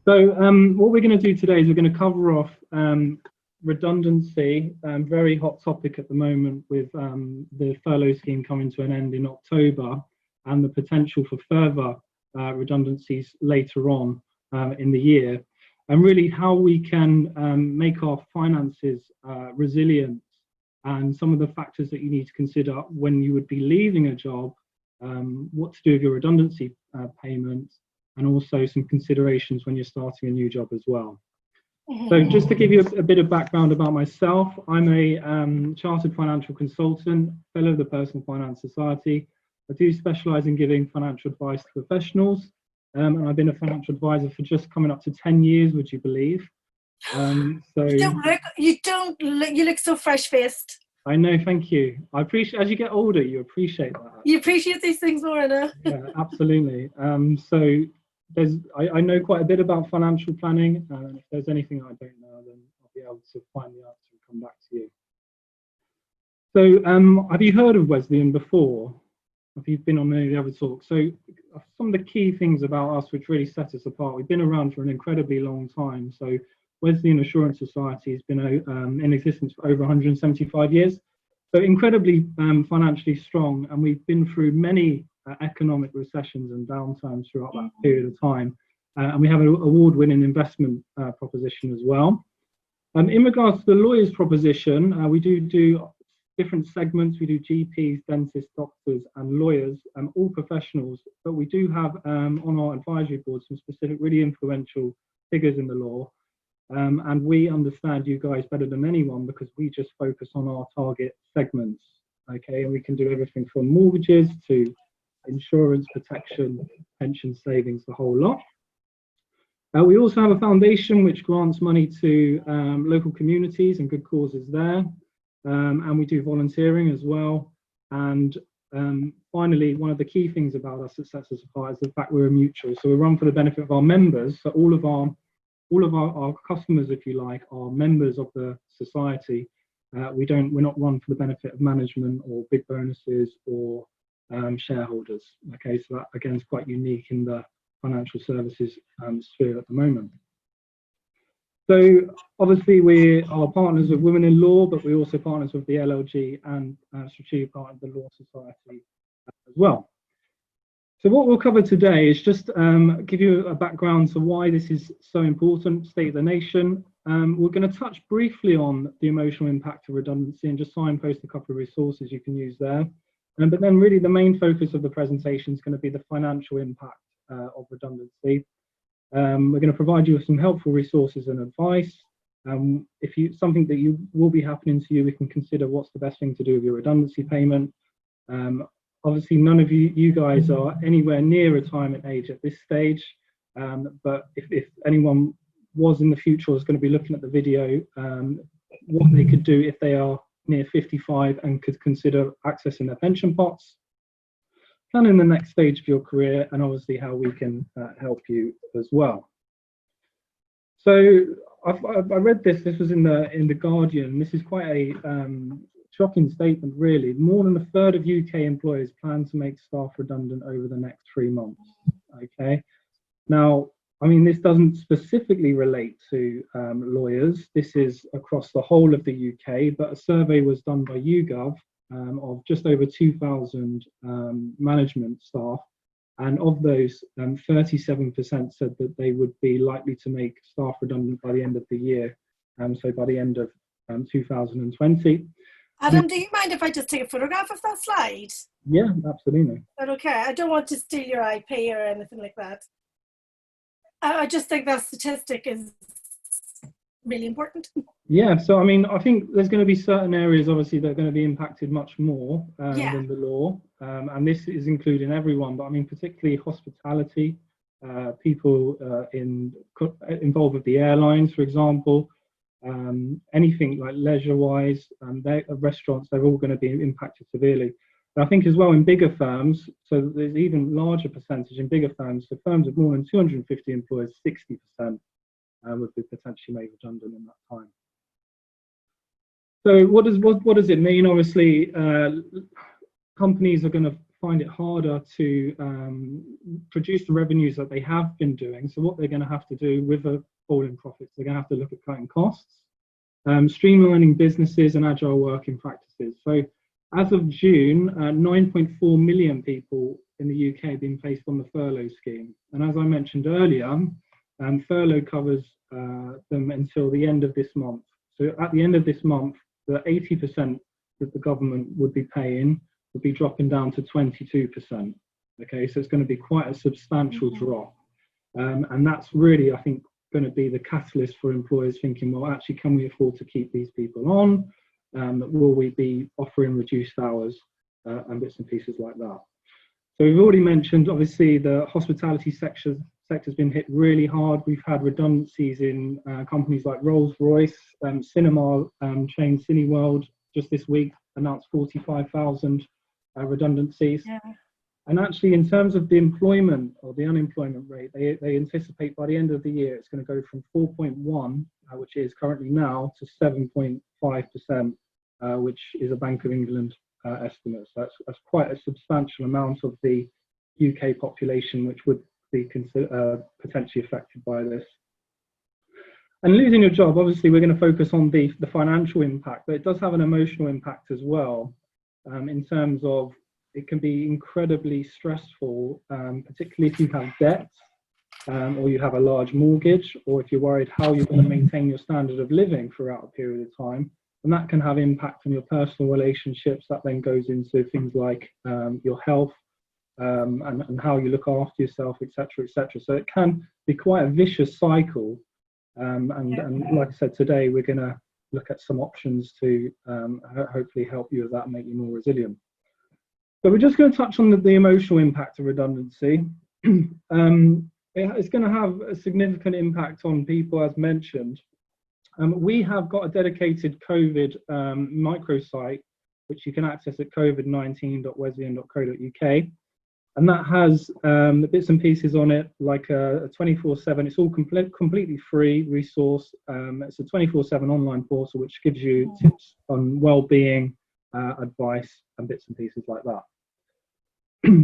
So what we're going to do today is we're going to cover off redundancy, very hot topic at the moment with the furlough scheme coming to an end in October and the potential for further redundancies later on in the year, and really how we can make our finances resilient, and some of the factors that you need to consider when you would be leaving a job, what to do with your redundancy payments, and also some considerations when you're starting a new job as well. So just to give you a bit of background about myself, I'm a chartered financial consultant, fellow of the Personal Finance Society. I do specialise in giving financial advice to professionals, and I've been a financial advisor for just coming up to 10 years, would you believe? So you look so fresh-faced. I know, thank you. I appreciate, as you get older, you appreciate that. You appreciate these things more, Anna. Yeah, absolutely. So I know quite a bit about financial planning, and if there's anything I don't know, then I'll be able to find the answer and come back to you. So have you heard of Wesleyan before? Have you been on any of the other talks? So some of the key things about us which really set us apart, we've been around for an incredibly long time. So Wesleyan Assurance Society has been in existence for over 175 years. So incredibly financially strong, and we've been through many economic recessions and downturns throughout that period of time. And we have an award-winning investment proposition as well. In regards to the lawyers proposition, we do different segments. We do GPs, dentists, doctors, and lawyers, all professionals. But we do have on our advisory board some specific, really influential figures in the law. And we understand you guys better than anyone because we just focus on our target segments. Okay, and we can do everything from mortgages to insurance, protection, pension savings, the whole lot. We also have a foundation which grants money to local communities and good causes there. And we do volunteering as well. And finally, one of the key things about us that sets us apart is the fact we're a mutual. So we run for the benefit of our members. So all of our customers, if you like, are members of the society. We're not run for the benefit of management or big bonuses or shareholders. Okay, so that again is quite unique in the financial services sphere at the moment. So obviously we are partners with Women in Law, but we're also partners with the LLG and strategic partner of the Law Society as well. So what we'll cover today is just give you a background to why this is so important, state of the nation. We're going to touch briefly on the emotional impact of redundancy and just signpost a couple of resources you can use there. But then really the main focus of the presentation is going to be the financial impact of redundancy. We're going to provide you with some helpful resources and advice. If something that will be happening to you, we can consider what's the best thing to do with your redundancy payment. Obviously, none of you guys are anywhere near retirement age at this stage, but if anyone was in the future or is going to be looking at the video, what they could do if they are near 55 and could consider accessing their pension pots, planning the next stage of your career, and obviously how we can help you as well. So I read this was in the Guardian. This is quite a shocking statement, really. More than a third of UK employers plan to make staff redundant over the next 3 months. Okay, now, I mean, this doesn't specifically relate to lawyers. This is across the whole of the UK, but a survey was done by YouGov of just over 2,000 management staff, and of those, 37% said that they would be likely to make staff redundant by the end of the year, so by the end of 2020. Adam, do you mind if I just take a photograph of that slide? Yeah, absolutely. Is that okay? I don't want to steal your IP or anything like that. I just think that statistic is really important. Yeah, so I mean, I think there's going to be certain areas, obviously, that are going to be impacted much more than the law. And this is including everyone, but I mean, particularly hospitality, people involved with the airlines, for example. Anything like leisure-wise, restaurants, they're all going to be impacted severely. And I think as well in bigger firms, so there's even larger percentage in bigger firms. So firms with more than 250 employees, 60% would be potentially made redundant in that time. So what does it mean? Obviously, companies are going to find it harder to produce the revenues that they have been doing. So what they're going to have to do with a fall in profits, they're going to have to look at cutting costs, streamlining businesses and agile working practices. So as of June, 9.4 million people in the UK have been placed on the furlough scheme. And as I mentioned earlier, furlough covers them until the end of this month. So at the end of this month, the 80% that the government would be paying would be dropping down to 22%. Okay, so it's going to be quite a substantial drop. And that's really, I think, going to be the catalyst for employers thinking, well, actually, can we afford to keep these people on? Will we be offering reduced hours and bits and pieces like that? So we've already mentioned, obviously, the hospitality sector's been hit really hard. We've had redundancies in companies like Rolls-Royce, cinema chain Cineworld just this week announced 45,000 redundancies. Yeah. And actually, in terms of the employment or the unemployment rate, they anticipate by the end of the year it's going to go from 4.1, which is currently now, to 7.5%, which is a Bank of England estimate. So that's quite a substantial amount of the UK population which would be potentially affected by this. And losing your job, obviously, we're going to focus on the financial impact, but it does have an emotional impact as well, in terms of it can be incredibly stressful, particularly if you have debt, or you have a large mortgage, or if you're worried how you're going to maintain your standard of living throughout a period of time. And that can have impact on your personal relationships. That then goes into things like your health, and how you look after yourself, etc., etc. So it can be quite a vicious cycle. And like I said, today we're going to look at some options to hopefully help you with that and make you more resilient. So we're just going to touch on the emotional impact of redundancy. It's going to have a significant impact on people, as mentioned. We have got a dedicated COVID microsite, which you can access at covid19.wesleyan.co.uk. And that has the bits and pieces on it, like a 24/7, it's all completely free resource. It's a 24/7 online portal, which gives you tips on well-being, advice, and bits and pieces like that.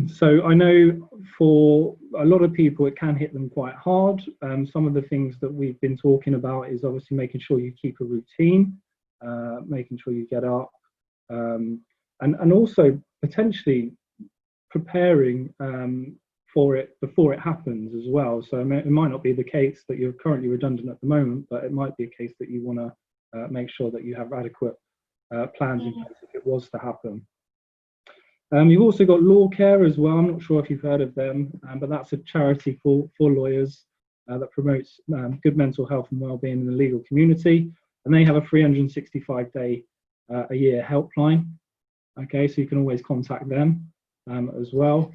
So I know for a lot of people, it can hit them quite hard. Some of the things that we've been talking about is obviously making sure you keep a routine, making sure you get up, and also potentially preparing for it before it happens as well. So it might not be the case that you're currently redundant at the moment, but it might be a case that you want to make sure that you have adequate plans in place if it was to happen. You've also got Law Care as well. I'm not sure if you've heard of them, but that's a charity for lawyers that promotes good mental health and well-being in the legal community. And they have a 365-day a year helpline. Okay, so you can always contact them as well.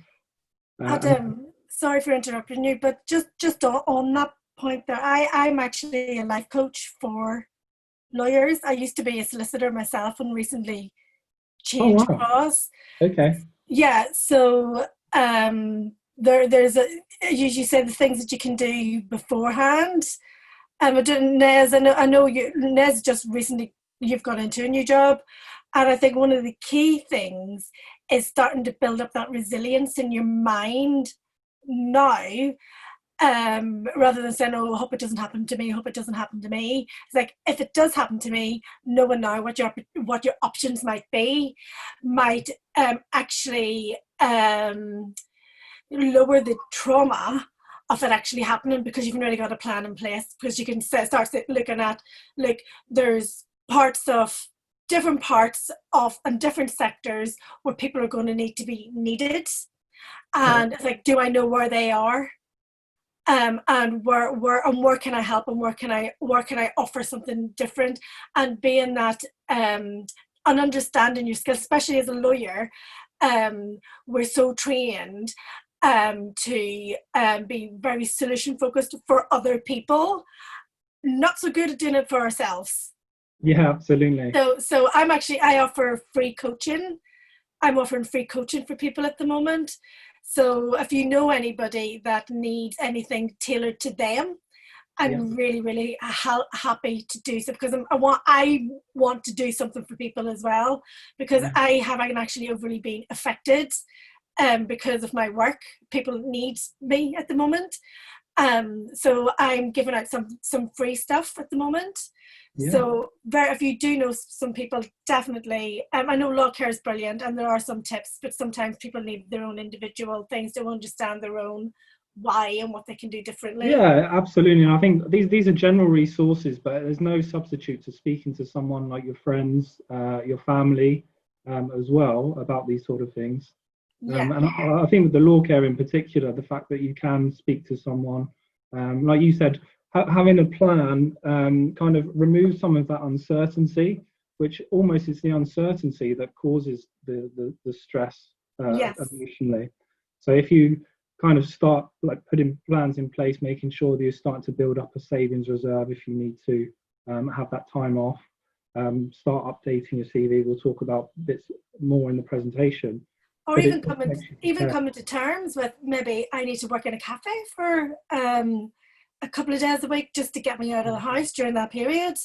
Adam, sorry for interrupting you, but just on that point there, I'm actually a life coach for lawyers. I used to be a solicitor myself and recently changed across. Okay. Yeah, so there's you said the things that you can do beforehand. Nez, I know you, Nez, just recently you've got into a new job, and I think one of the key things is starting to build up that resilience in your mind now. Rather than saying, oh, I hope it doesn't happen to me, I hope it doesn't happen to me. It's like, if it does happen to me, knowing now what your options might be, might actually lower the trauma of it actually happening, because you've already got a plan in place, because you can start looking at, like, there's different parts of and different sectors where people are going to need to be needed. And it's like, do I know where they are? And where can I help, and where can I offer something different, and being that and understanding your skills, especially as a lawyer, we're so trained to be very solution focused for other people, not so good at doing it for ourselves. Yeah, absolutely. So I offer free coaching. I'm offering free coaching for people at the moment. So if you know anybody that needs anything tailored to them, I'm really, really happy to do so, because I want to do something for people as well, because I haven't actually overly been affected because of my work. People need me at the moment. So I'm giving out some free stuff at the moment. Yeah. So if you do know some people, definitely. I know law care is brilliant, and there are some tips, but sometimes people need their own individual things to understand their own why and what they can do differently. Yeah, absolutely. And I think these are general resources, but there's no substitute to speaking to someone like your friends, your family, as well about these sort of things. Yeah. And I think with the law care in particular, the fact that you can speak to someone, like you said, having a plan kind of removes some of that uncertainty, which almost is the uncertainty that causes the stress Yes. emotionally. So if you kind of start like putting plans in place, making sure that you're starting to build up a savings reserve if you need to have that time off, start updating your CV. We'll talk about bits more in the presentation. Or even coming to terms with, maybe I need to work in a cafe for a couple of days a week just to get me out of the house during that period.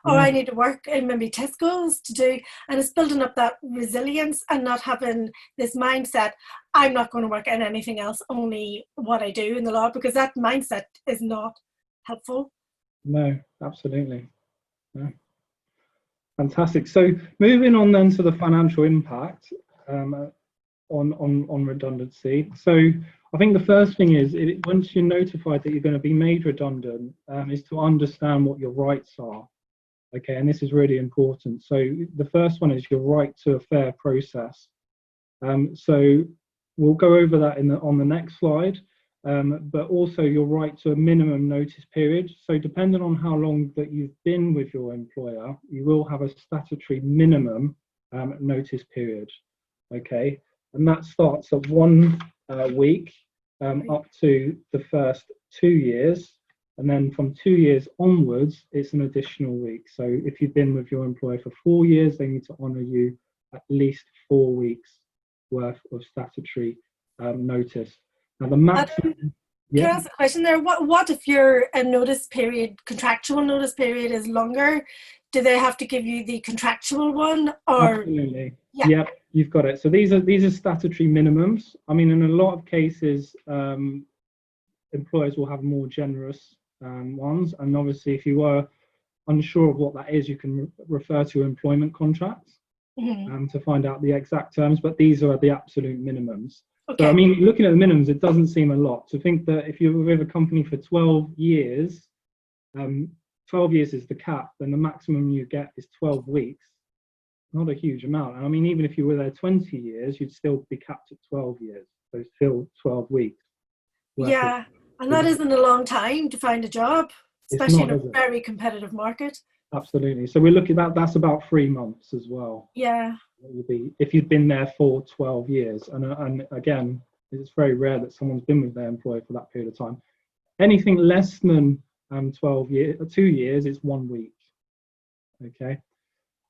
Or I need to work in maybe Tesco's to do, and it's building up that resilience and not having this mindset, I'm not going to work in anything else, only what I do in the law, because that mindset is not helpful. No, absolutely. No. Fantastic. So moving on then to the financial impact on redundancy. So I think the first thing is, once you're notified that you're going to be made redundant, is to understand what your rights are. Okay, and this is really important. So the first one is your right to a fair process. So we'll go over that on the next slide, but also your right to a minimum notice period. So depending on how long that you've been with your employer, you will have a statutory minimum notice period. Okay, and that starts at 1 week up to the first 2 years. And then from 2 years onwards, it's an additional week. So if you've been with your employer for 4 years, they need to honour you at least 4 weeks worth of statutory notice. Now the maximum. Can I ask a question there? What if your contractual notice period is longer? Do they have to give you the contractual one? Or absolutely. Yeah. Yep, you've got it. So these are statutory minimums. I mean, in a lot of cases, employers will have more generous ones, and obviously if you are unsure of what that is, you can refer to employment contracts to find out the exact terms, but these are the absolute minimums. Okay. So I mean, looking at the minimums, it doesn't seem a lot. To think that if you're with a company for 12 years, 12 years is the cap, then the maximum you get is 12 weeks. Not a huge amount. And I mean, even if you were there 20 years, you'd still be capped at 12 years. So still 12 weeks. Yeah, and that isn't a long time to find a job, especially in a very competitive market. Absolutely. So we're looking at that's about 3 months as well. Yeah. It will be if you've been there for 12 years. And again, it's very rare that someone's been with their employer for that period of time. Anything less than 12 years, 2 years, is 1 week. Okay.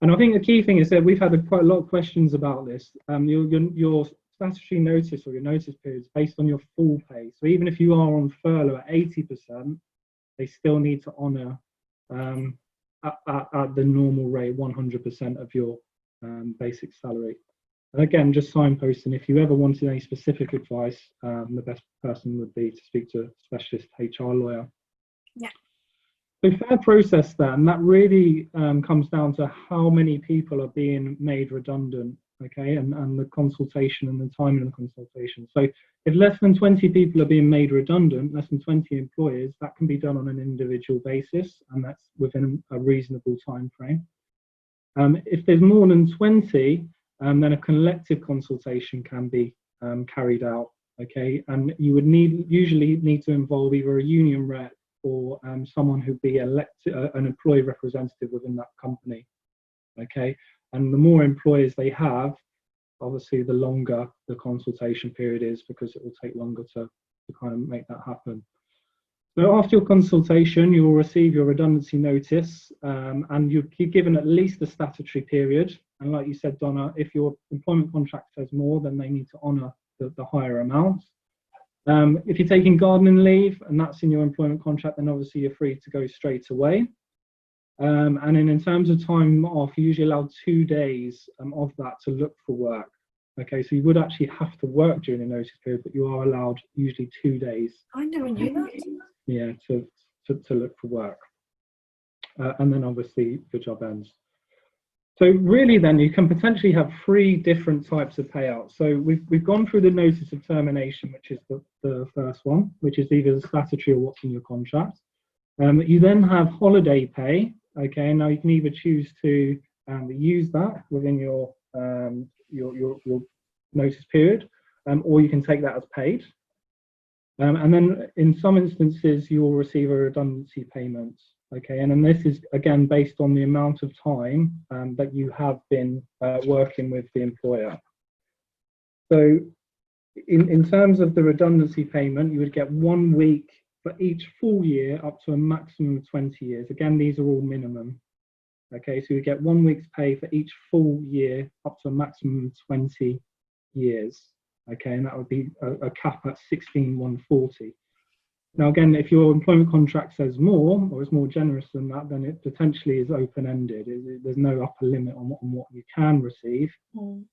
And I think the key thing is that we've had quite a lot of questions about this. Your statutory notice or your notice period is based on your full pay. So even if you are on furlough at 80%, they still need to honour at the normal rate 100% of your basic salary. And again, just signposting, if you ever wanted any specific advice, the best person would be to speak to a specialist HR lawyer. Yeah. So fair process then, that really comes down to how many people are being made redundant, okay, and the consultation and the timing of the consultation. So if less than 20 people are being made redundant, less than 20 employers, that can be done on an individual basis, and that's within a reasonable time frame. If there's more than 20, then a collective consultation can be carried out, okay, and you would usually need to involve either a union rep or someone who'd be elected, an employee representative within that company, okay? And the more employers they have, obviously the longer the consultation period is, because it will take longer to kind of make that happen. So after your consultation, you will receive your redundancy notice, and you'll be given at least a statutory period. And like you said, Donna, if your employment contract says more, then they need to honour the higher amount. If you're taking gardening leave and that's in your employment contract, then obviously you're free to go straight away. And then in terms of time off, you usually allow 2 days of that to look for work. Okay, so you would actually have to work during the notice period, but you are allowed usually 2 days. I never knew that. Yeah, to look for work. And then obviously your job ends. So really then you can potentially have 3 different types of payouts. So we've gone through the notice of termination, which is the first one, which is either the statutory or what's in your contract. You then have holiday pay. Okay, now you can either choose to use that within your notice period, or you can take that as paid. And then in some instances, you will receive a redundancy payment. Okay, and then this is again based on the amount of time that you have been working with the employer. So in terms of the redundancy payment, you would get 1 week for each full year up to a maximum of 20 years. Again, these are all minimum. Okay, so you get 1 week's pay for each full year up to a maximum of 20 years. Okay, and that would be a cap at 16,140. Now, again, if your employment contract says more, or is more generous than that, then it potentially is open-ended. There's no upper limit on what you can receive,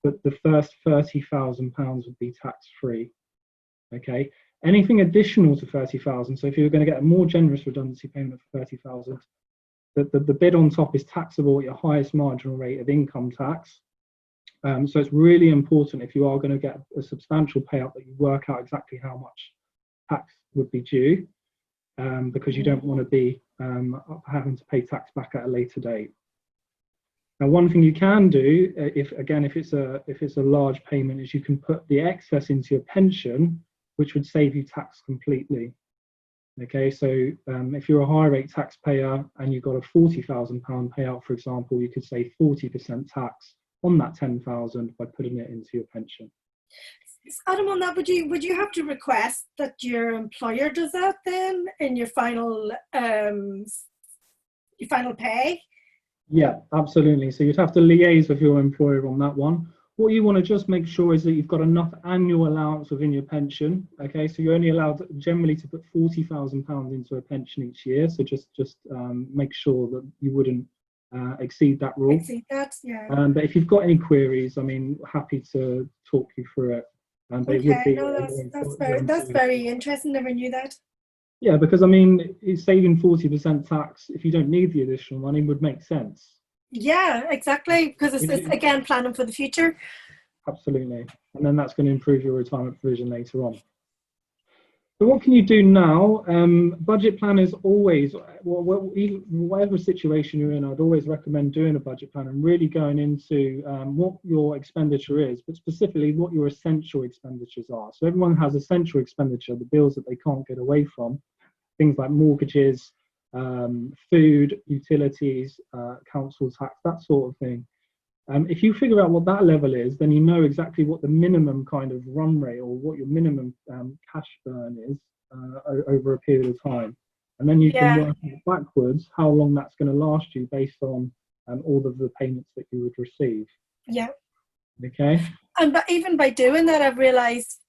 but the first £30,000 would be tax-free. Okay, anything additional to 30,000. So if you're going to get a more generous redundancy payment of 30,000, the bid on top is taxable at your highest marginal rate of income tax. So it's really important if you are going to get a substantial payout that you work out exactly how much tax would be due, because you don't want to be having to pay tax back at a later date. Now, one thing you can do, if it's a large payment, is you can put the excess into your pension, which would save you tax completely. Okay, so if you're a high rate taxpayer and you've got a £40,000 payout, for example, you could save 40% tax on that 10,000 by putting it into your pension. Adam, on that, would you have to request that your employer does that then in your final pay? Yeah, absolutely. So you'd have to liaise with your employer on that one. What you want to just make sure is that you've got enough annual allowance within your pension. Okay, so you're only allowed generally to put £40,000 into a pension each year. So just make sure that you wouldn't exceed that rule. Exceed that, yeah. But if you've got any queries, I mean, happy to talk you through it. Okay, no, that's very interesting. Never knew that. Yeah, because I mean, saving 40% tax if you don't need the additional money would make sense. Yeah, exactly, because it's again planning for the future. Absolutely, and then that's going to improve your retirement provision later on. So what can you do now? Budget plan is always, whatever situation you're in, I'd always recommend doing a budget plan and really going into what your expenditure is, but specifically what your essential expenditures are. So everyone has essential expenditure, the bills that they can't get away from, things like mortgages, food, utilities, council tax, that sort of thing. If you figure out what that level is, then you know exactly what the minimum kind of run rate or what your minimum cash burn is over a period of time. And then you can work backwards how long that's going to last you based on all of the payments that you would receive. Yeah. Okay. And but even by doing that, I've realized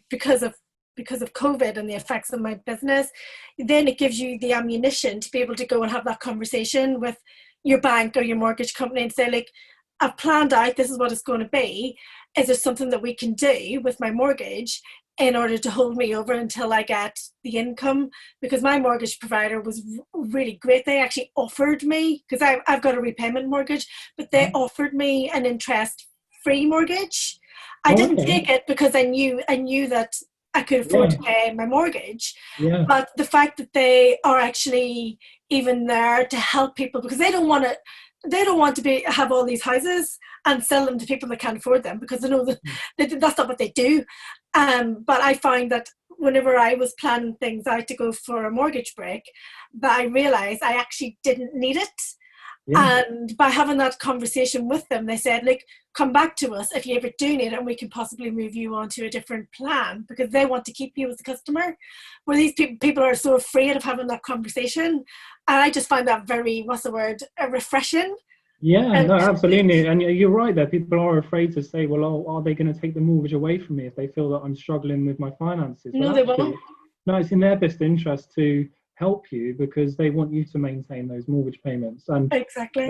because of COVID and the effects on my business, then it gives you the ammunition to be able to go and have that conversation with your bank or your mortgage company and say, like, I've planned out, this is what it's going to be. Is there something that we can do with my mortgage in order to hold me over until I get the income? Because my mortgage provider was really great. They actually offered me, because I've got a repayment mortgage, but they offered me an interest-free mortgage. I didn't take it because I knew that I could afford to pay my mortgage. Yeah. But the fact that they are actually even there to help people, because they don't want to have all these houses and sell them to people that can't afford them, because they know that that's not what they do. But I find that whenever I was planning things out to go for a mortgage break, that I realized I actually didn't need it. Yeah. And by having that conversation with them, they said, like, come back to us if you ever do need it, and we can possibly move you on to a different plan, because they want to keep you as a customer. Where these people are so afraid of having that conversation. And I just find that very, refreshing. Yeah, no, absolutely. And you're right there. People are afraid to say, well, are they going to take the mortgage away from me if they feel that I'm struggling with my finances? No, they won't. No, it's in their best interest to help you because they want you to maintain those mortgage payments. And Exactly.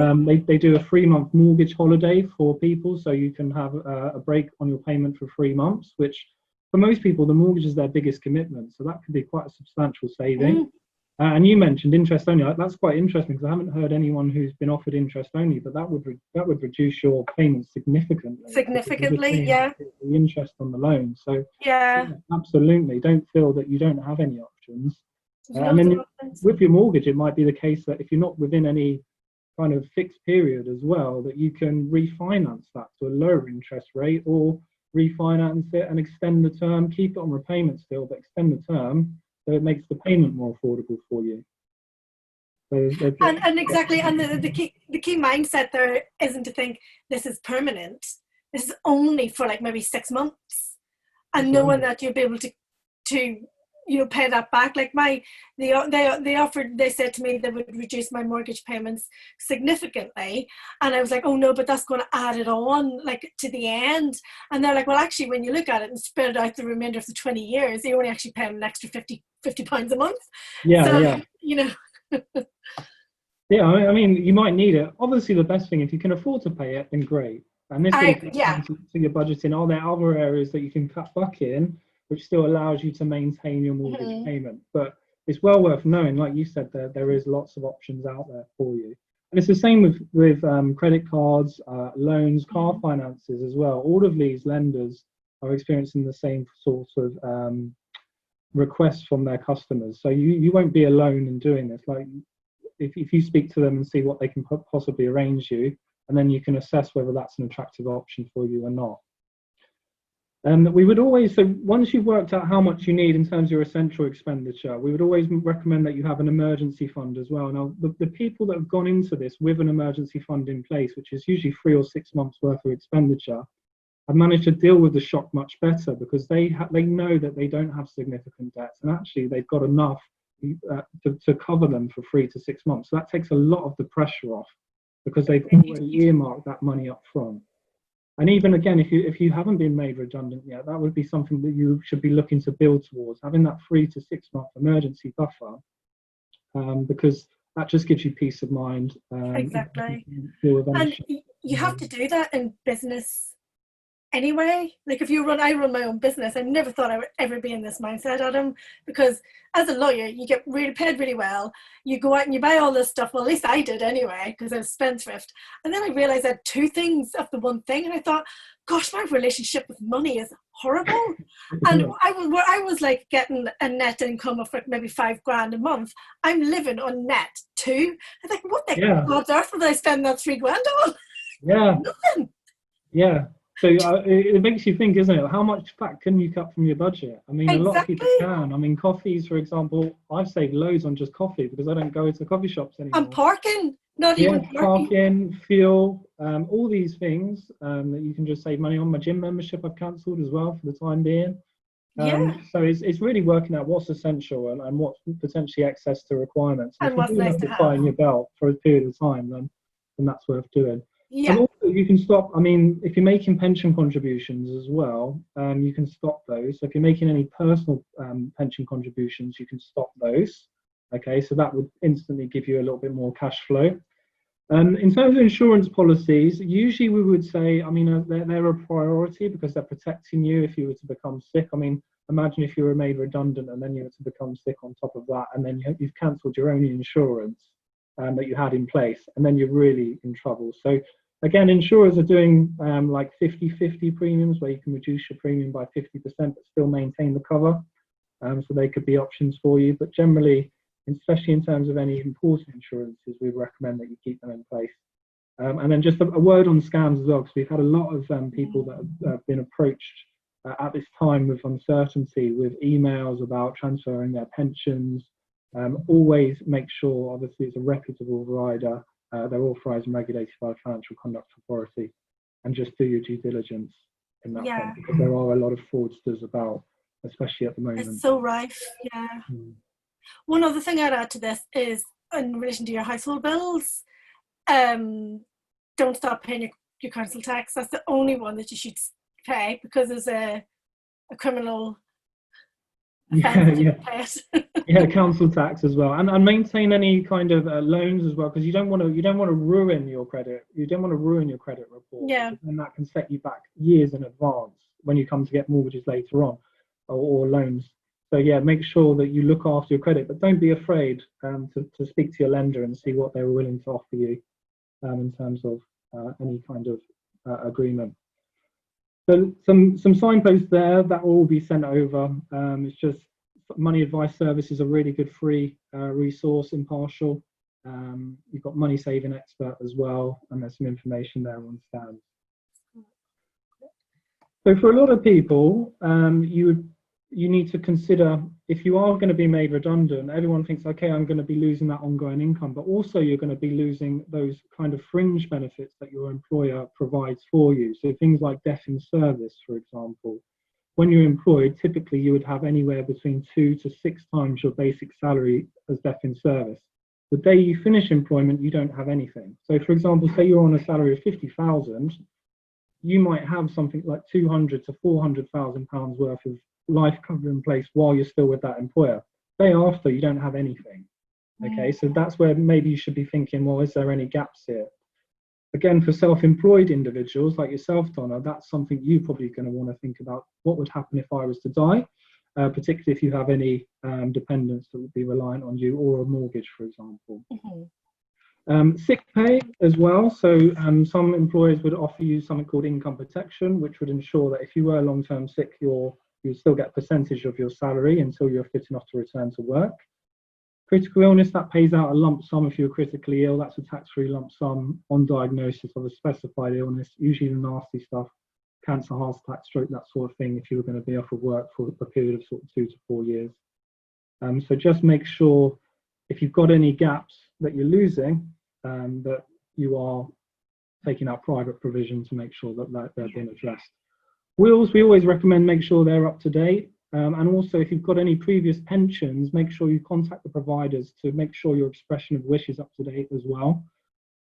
they do a 3-month mortgage holiday for people, so you can have a break on your payment for 3 months, which for most people, the mortgage is their biggest commitment. So that could be quite a substantial saving. And you mentioned interest only. That's quite interesting because I haven't heard anyone who's been offered interest only, but that would reduce your payments significantly. Significantly, yeah. The interest on the loan. So yeah, absolutely, don't feel that you don't have any options. And loads then of options. with your mortgage, it might be the case that if you're not within any kind of fixed period as well, that you can refinance that to a lower interest rate, or refinance it and extend the term, keep it on repayment still, but extend the term so it makes the payment more affordable for you. So and exactly, and the key mindset there isn't to think this is permanent. This is only for like maybe 6 months, and knowing that you'll be able to pay that back. Like they said to me they would reduce my mortgage payments significantly, and I was like, oh no, but that's going to add it on like to the end. And they're like, well, actually, when you look at it and spread out the remainder of the 20 years, you're only actually paying an extra 50 pounds a month. Yeah, I mean, you might need it. Obviously, the best thing, if you can afford to pay it, then great. And this will come to your budgeting. Are there other areas that you can cut back in, which still allows you to maintain your mortgage payment? But it's well worth knowing, like you said, there is lots of options out there for you. And it's the same with credit cards, loans, car finances as well. All of these lenders are experiencing the same sort of requests from their customers. So you won't be alone in doing this. Like if you speak to them and see what they can possibly arrange you, and then you can assess whether that's an attractive option for you or not. We would always, so once you've worked out how much you need in terms of your essential expenditure, we would always recommend that you have an emergency fund as well. Now, the people that have gone into this with an emergency fund in place, which is usually 3 or 6 months worth of expenditure, have managed to deal with the shock much better because they know that they don't have significant debts, and actually they've got enough to cover them for 3 to 6 months. So that takes a lot of the pressure off because they've already earmarked that money up front. And even again, if you haven't been made redundant yet, that would be something that you should be looking to build towards, having that 3 to 6 month emergency buffer, because that just gives you peace of mind. Exactly. And you have to do that in business anyway. Like if I run my own business, I never thought I would ever be in this mindset, Adam, because as a lawyer, you get paid really well. You go out and you buy all this stuff. Well, at least I did anyway, because I was spendthrift. And then I realized I had 2 things of the one thing, and I thought, gosh, my relationship with money is horrible. And I was like getting a net income of like maybe $5,000 a month. I'm living on net 2. I think, what the God's earth would I spend that $3,000 on? Yeah. Nothing. Yeah. So it makes you think, isn't it? How much fat can you cut from your budget? I mean, a lot of people can. I mean, coffees, for example, I've saved loads on just coffee because I don't go to coffee shops anymore. And parking, not even parking, fuel, all these things that you can just save money on. My gym membership I've cancelled as well for the time being. So it's really working out what's essential and what's potentially excess to requirements. And what's nice to have in your belt for a period of time, then that's worth doing. Yeah. And also you can stop, I mean, if you're making pension contributions as well, you can stop those. So if you're making any personal pension contributions, you can stop those. Okay, so that would instantly give you a little bit more cash flow. In terms of insurance policies, usually we would say, I mean, they're a priority because they're protecting you if you were to become sick. I mean, imagine if you were made redundant and then you were to become sick on top of that, and then you've cancelled your own insurance that you had in place, and then you're really in trouble. So again, insurers are doing like 50-50 premiums where you can reduce your premium by 50% but still maintain the cover. So they could be options for you. But generally, especially in terms of any important insurances, we recommend that you keep them in place. And then just a word on scams as well, because we've had a lot of people that have been approached at this time with uncertainty, with emails about transferring their pensions. Always make sure, obviously, it's a reputable provider. They're authorised and regulated by the Financial Conduct Authority, and just do your due diligence in that front, because there are a lot of fraudsters about, especially at the moment. It's so rife, yeah. One other thing I'd add to this is in relation to your household bills, don't stop paying your council tax. That's the only one that you should pay, because there's a criminal Yeah, offensive yeah. to pay it. Yeah, council tax as well, and maintain any kind of loans as well, because you don't want to ruin your credit. You don't want to ruin your credit report, Yeah. because then that can set you back years in advance when you come to get mortgages later on, or loans. So yeah, make sure that you look after your credit, but don't be afraid to speak to your lender and see what they're willing to offer you in terms of any kind of agreement. So some signposts there that will all be sent over. It's just Money Advice Service is a really good free resource, impartial. You've got Money Saving Expert as well, and there's some information there on stand. So for a lot of people, you need to consider, if you are going to be made redundant, everyone thinks, okay, I'm going to be losing that ongoing income, but also you're going to be losing those kind of fringe benefits that your employer provides for you. So things like death in service, for example. When you're employed, typically you would have anywhere between 2 to 6 times your basic salary as death in service. The day you finish employment, you don't have anything. So for example, say you're on a salary of 50,000, you might have something like 200 to 400,000 pounds worth of life cover in place while you're still with that employer. Day after, you don't have anything. Okay, so that's where maybe you should be thinking, well, is there any gaps here? Again, for self-employed individuals like yourself, Donna, that's something you're probably going to want to think about. What would happen if I was to die, particularly if you have any dependents that would be reliant on you, or a mortgage, for example. Sick pay as well. So some employers would offer you something called income protection, which would ensure that if you were long-term sick, you still get a percentage of your salary until you're fit enough to return to work. Critical illness, that pays out a lump sum if you're critically ill. That's a tax-free lump sum on diagnosis of a specified illness, usually the nasty stuff, cancer, heart attack, stroke, that sort of thing, if you were going to be off of work for a period of sort of 2 to 4 years. So just make sure, if you've got any gaps that you're losing, that you are taking out private provision to make sure that they're being addressed. Wills, we always recommend make sure they're up to date. And also, if you've got any previous pensions, make sure you contact the providers to make sure your expression of wish is up to date as well.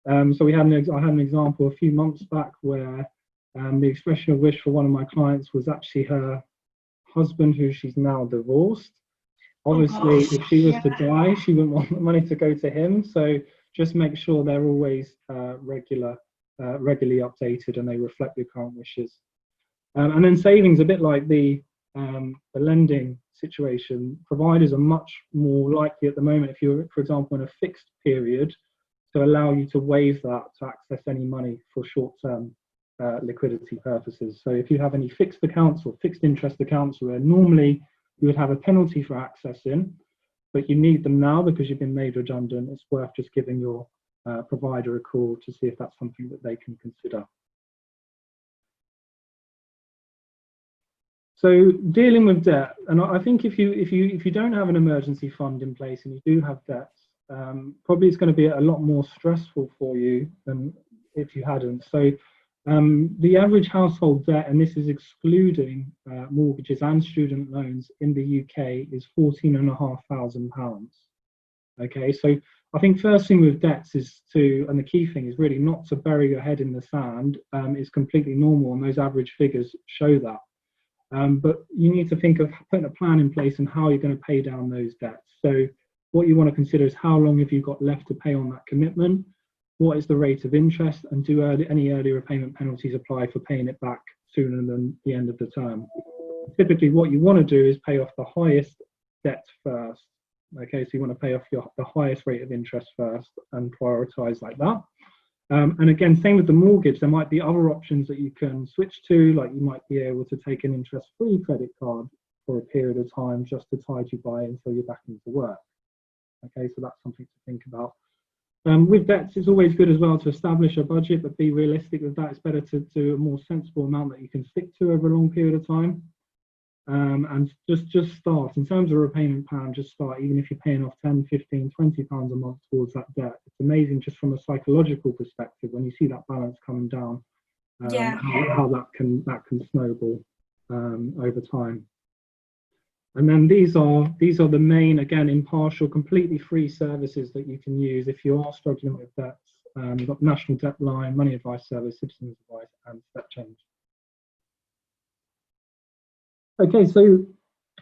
So I had an example a few months back where the expression of wish for one of my clients was actually her husband, who she's now divorced. Obviously, if she was to die, she wouldn't want the money to go to him. So just make sure they're always regularly updated and they reflect your current wishes. And then savings, a bit like the lending situation, providers are much more likely at the moment, if you're, for example, in a fixed period, to allow you to waive that to access any money for short-term liquidity purposes. So if you have any fixed accounts or fixed interest accounts where normally you would have a penalty for accessing, but you need them now because you've been made redundant, it's worth just giving your provider a call to see if that's something that they can consider. So dealing with debt, and I think if you don't have an emergency fund in place and you do have debts, probably it's going to be a lot more stressful for you than if you hadn't. So the average household debt, and this is excluding mortgages and student loans in the UK, is £14,500. Okay, so I think first thing with debts is and the key thing is really not to bury your head in the sand. It's completely normal, and those average figures show that. But you need to think of putting a plan in place and how you're going to pay down those debts. So what you want to consider is how long have you got left to pay on that commitment, what is the rate of interest, and do any early repayment penalties apply for paying it back sooner than the end of the term. Typically what you want to do is pay off the highest debt first. Okay, so you want to pay off the highest rate of interest first and prioritize like that. And again, same with the mortgage, there might be other options that you can switch to, like you might be able to take an interest-free credit card for a period of time just to tide you by until you're back into work. Okay, so that's something to think about. With debts, it's always good as well to establish a budget, but be realistic with that. It's better to do a more sensible amount that you can stick to over a long period of time. And just start. In terms of a repayment plan, just start, even if you're paying off 10, 15, 20 pounds a month towards that debt. It's amazing just from a psychological perspective when you see that balance coming down, how that can snowball over time. And then these are the main, again, impartial, completely free services that you can use if you are struggling with debts. You've got National Debt Line, Money Advice Service, Citizens Advice, and Step Change. Okay, so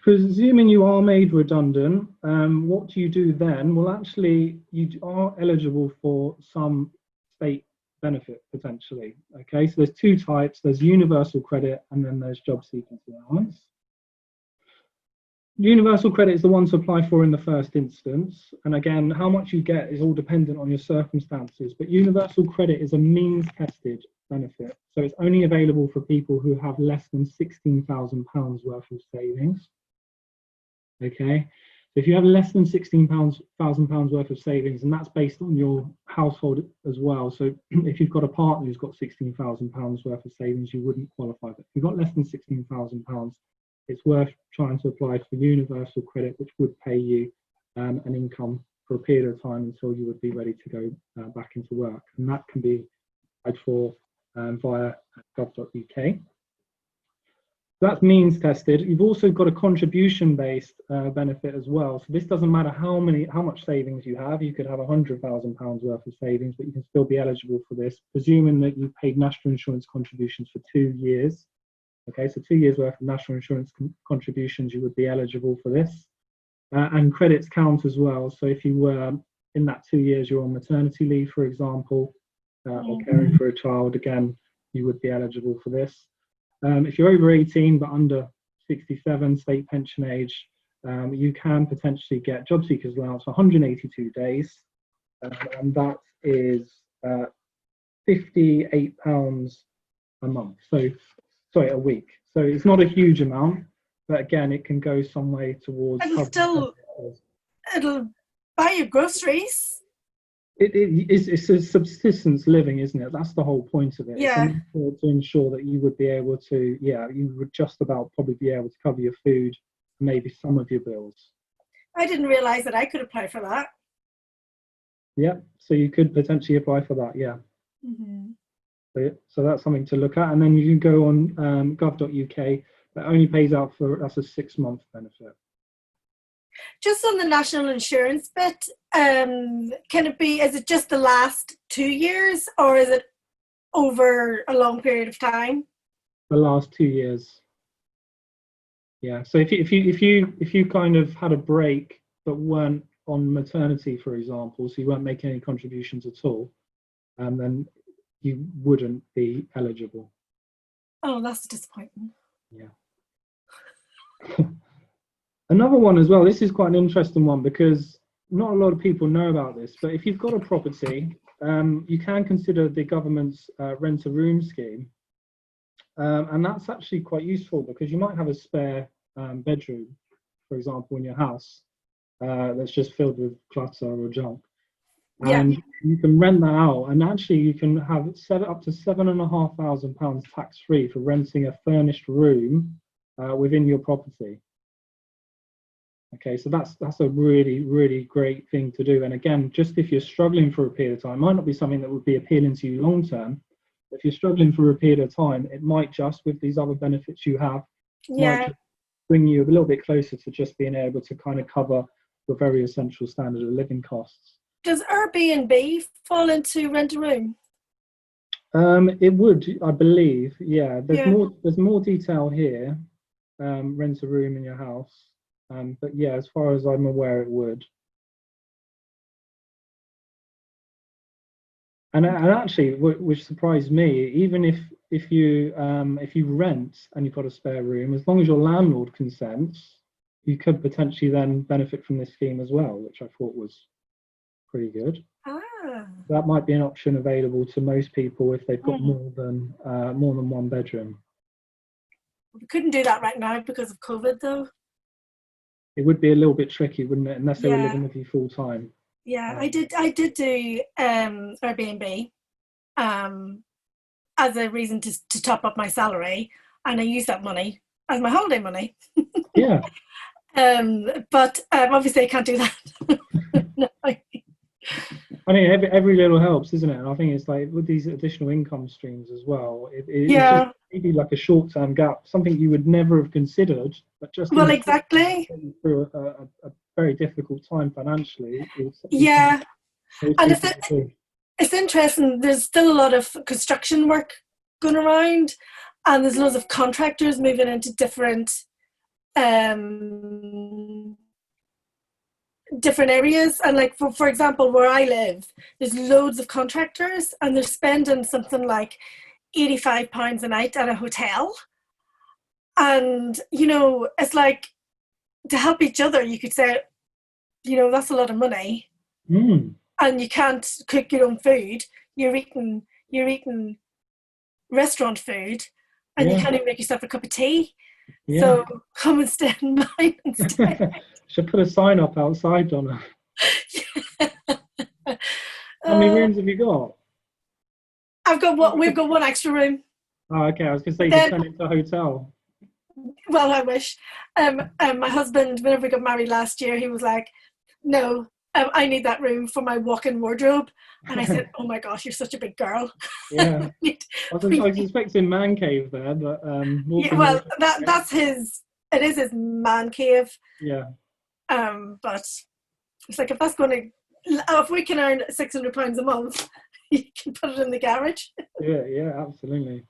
Presuming you are made redundant, what do you do then? Well, actually, you are eligible for some state benefit potentially. Okay, so there's two types. There's universal credit and then there's job seekers allowance. Universal credit is the one to apply for in the first instance. And again, how much you get is all dependent on your circumstances. But universal credit is a means tested benefit. So it's only available for people who have less than £16,000 worth of savings. Okay, so if you have less than £16,000 worth of savings, and that's based on your household as well. So if you've got a partner who's got £16,000 worth of savings, you wouldn't qualify. But if you've got less than £16,000, it's worth trying to apply for universal credit, which would pay you an income for a period of time until you would be ready to go back into work. And that can be applied for via gov.uk. That's means tested. You've also got a contribution-based benefit as well. So this doesn't matter how much savings you have. You could have £100,000 worth of savings, but you can still be eligible for this, presuming that you paid national insurance contributions for 2 years. Okay, so 2 years worth of national insurance contributions, you would be eligible for this. And credits count as well. So if you were in that 2 years, you're on maternity leave, for example, or caring for a child, again, you would be eligible for this. If you're over 18 but under 67 state pension age, you can potentially get job seekers allowance for 182 days, and that is £58 a month. So, sorry, a week. So it's not a huge amount, but again, it can go some way towards. It'll buy you groceries. It's a subsistence living, isn't it? That's the whole point of it. Yeah. It's to ensure that you would be able to, you would just about probably be able to cover your food, maybe some of your bills. I didn't realise that I could apply for that. Yeah, so you could potentially apply for that, yeah. Mm-hmm. So that's something to look at. And then you can go on gov.uk. That only pays out that's a 6-month benefit. Just on the national insurance bit, is it just the last 2 years or is it over a long period of time? The last 2 years. Yeah. So if you kind of had a break but weren't on maternity, for example, so you weren't making any contributions at all, then you wouldn't be eligible. Oh, that's disappointing. Yeah. Another one as well, this is quite an interesting one because not a lot of people know about this, but if you've got a property, you can consider the government's rent-a-room scheme. And that's actually quite useful because you might have a spare bedroom, for example, in your house that's just filled with clutter or junk. And you can rent that out, and actually you can have up to £7,500 tax-free for renting a furnished room within your property. Okay, so that's a really, really great thing to do. And again, just if you're struggling for a period of time, it might not be something that would be appealing to you long term. If you're struggling for a period of time, it might just, with these other benefits you have, might just bring you a little bit closer to just being able to kind of cover your very essential standard of living costs. Does Airbnb fall into rent-a-room? It would, I believe. Yeah, there's more detail here. Rent a room in your house. But yeah, as far as I'm aware, it would. And actually, which surprised me, even if you rent and you've got a spare room, as long as your landlord consents, you could potentially then benefit from this scheme as well, which I thought was pretty good. That might be an option available to most people if they've got more than one bedroom. We couldn't do that right now because of COVID, though. It would be a little bit tricky, wouldn't it, unless they were living with you full time. Yeah, I did do Airbnb as a reason to top up my salary, and I used that money as my holiday money. Yeah. But obviously I can't do that. No. I mean, every little helps, isn't it? And I think it's like with these additional income streams as well. It's just maybe like a short-term gap, something you would never have considered, but just exactly through a very difficult time financially. Yeah, and it's interesting. There's still a lot of construction work going around, and there's loads of contractors moving into different different areas. And like, for example, where I live, there's loads of contractors and they're spending something like £85 a night at a hotel. And, you know, it's like, to help each other, you could say, you know, that's a lot of money. And you can't cook your own food. You're eating restaurant food, and you can't even make yourself a cup of tea. So come and stay in mine instead. Should put a sign up outside, Donna. How many rooms have you got? We've got one extra room. Oh, okay. I was going to say you could turn it into a hotel. Well, I wish. My husband, whenever we got married last year, he was like, no, I need that room for my walk-in wardrobe. And I said, oh my gosh, you're such a big girl. Yeah. I was expecting man cave there, but well, that's his. It is his man cave. Yeah. But it's like, if we can earn £600 a month, you can put it in the garage. Yeah, absolutely.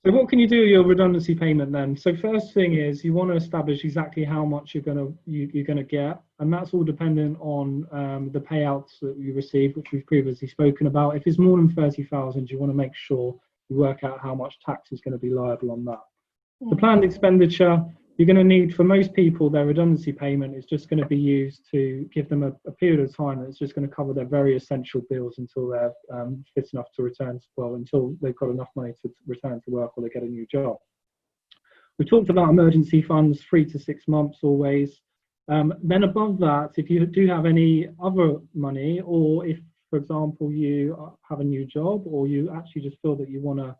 So what can you do with your redundancy payment then? So first thing is you want to establish exactly how much you're gonna get, and that's all dependent on the payouts that you receive, which we've previously spoken about. If it's more than 30,000, you want to make sure you work out how much tax is going to be liable on that. The planned expenditure, you're going to need, for most people, their redundancy payment is just going to be used to give them a period of time that's just going to cover their very essential bills until they're fit enough to return, until they've got enough money to return to work or they get a new job. We talked about emergency funds, 3 to 6 months always. Then above that, if you do have any other money, or if, for example, you have a new job, or you actually just feel that you want to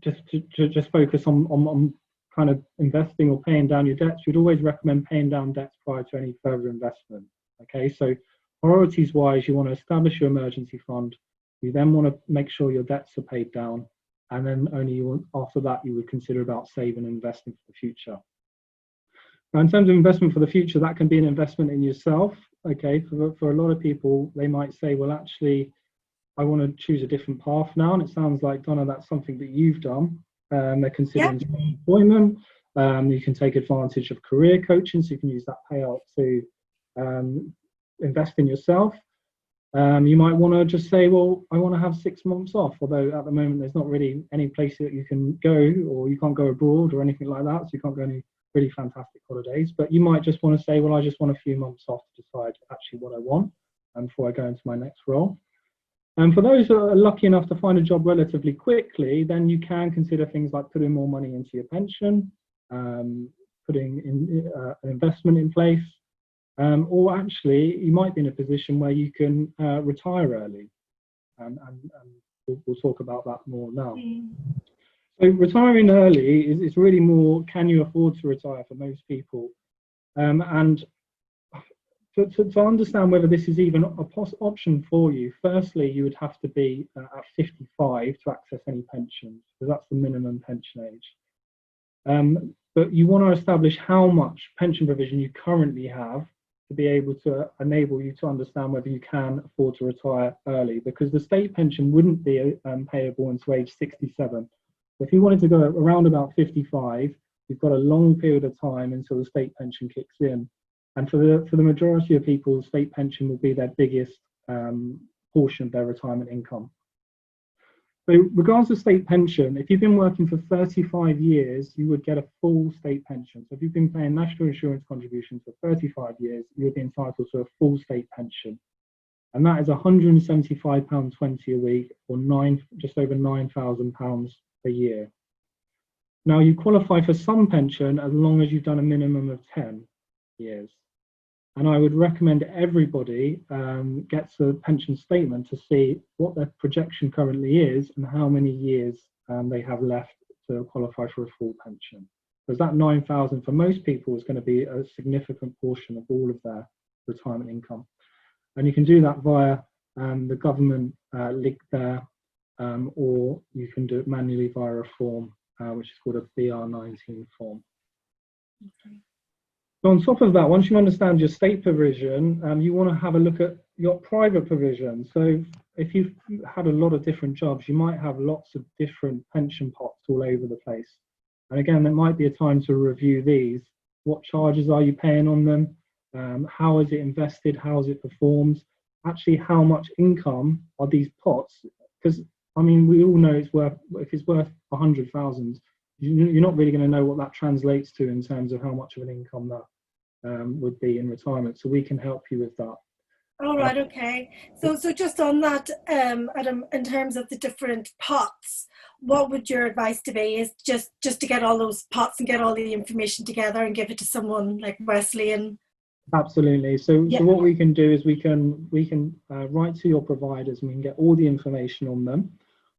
just focus on kind of investing or paying down your debts, we'd always recommend paying down debts prior to any further investment. Okay, so priorities wise, you want to establish your emergency fund. You then want to make sure your debts are paid down, and then after that you would consider about saving and investing for the future. Now, in terms of investment for the future, that can be an investment in yourself. Okay, for a lot of people, they might say, well, actually, I want to choose a different path now, and it sounds like, Donna, that's something that you've done. They're considering employment. You can take advantage of career coaching, so you can use that payout to invest in yourself. You might want to just say, well, I want to have 6 months off, although at the moment there's not really any place that you can go, or you can't go abroad or anything like that, so you can't go any really fantastic holidays. But you might just want to say, well, I just want a few months off to decide actually what I want before I go into my next role. And for those who are lucky enough to find a job relatively quickly, then you can consider things like putting more money into your pension, putting in an investment in place, or actually you might be in a position where you can retire early. And we'll talk about that more now. So retiring early is really more, can you afford to retire for most people? And to understand whether this is even an option for you, firstly, you would have to be at 55 to access any pensions, because that's the minimum pension age. But you want to establish how much pension provision you currently have to be able to enable you to understand whether you can afford to retire early, because the state pension wouldn't be payable until age 67. If you wanted to go around about 55, you've got a long period of time until the state pension kicks in. And for the majority of people, state pension will be their biggest portion of their retirement income. So regards to state pension, if you've been working for 35 years, you would get a full state pension. So if you've been paying national insurance contributions for 35 years, you would be entitled to a full state pension. And that is £175.20 a week, or just over £9,000 a year. Now, you qualify for some pension as long as you've done a minimum of 10 years. And I would recommend everybody gets a pension statement to see what their projection currently is and how many years they have left to qualify for a full pension. Because that 9,000 for most people is going to be a significant portion of all of their retirement income. And you can do that via the government link there, or you can do it manually via a form, which is called a BR19 form. Okay. So on top of that, once you understand your state provision, you want to have a look at your private provision. So if you've had a lot of different jobs, you might have lots of different pension pots all over the place. And again, it might be a time to review these. What charges are you paying on them? How is it invested? How is it performed? Actually, how much income are these pots? Because I mean, we all know it's worth, if it's worth 100,000, you're not really going to know what that translates to in terms of how much of an income that would be in retirement. So we can help you with that. All right, okay. So just on that, Adam, in terms of the different pots, what would your advice to be? Is just to get all those pots and get all the information together and give it to someone like Wesley and. Absolutely. So what we can do is we can write to your providers and we can get all the information on them.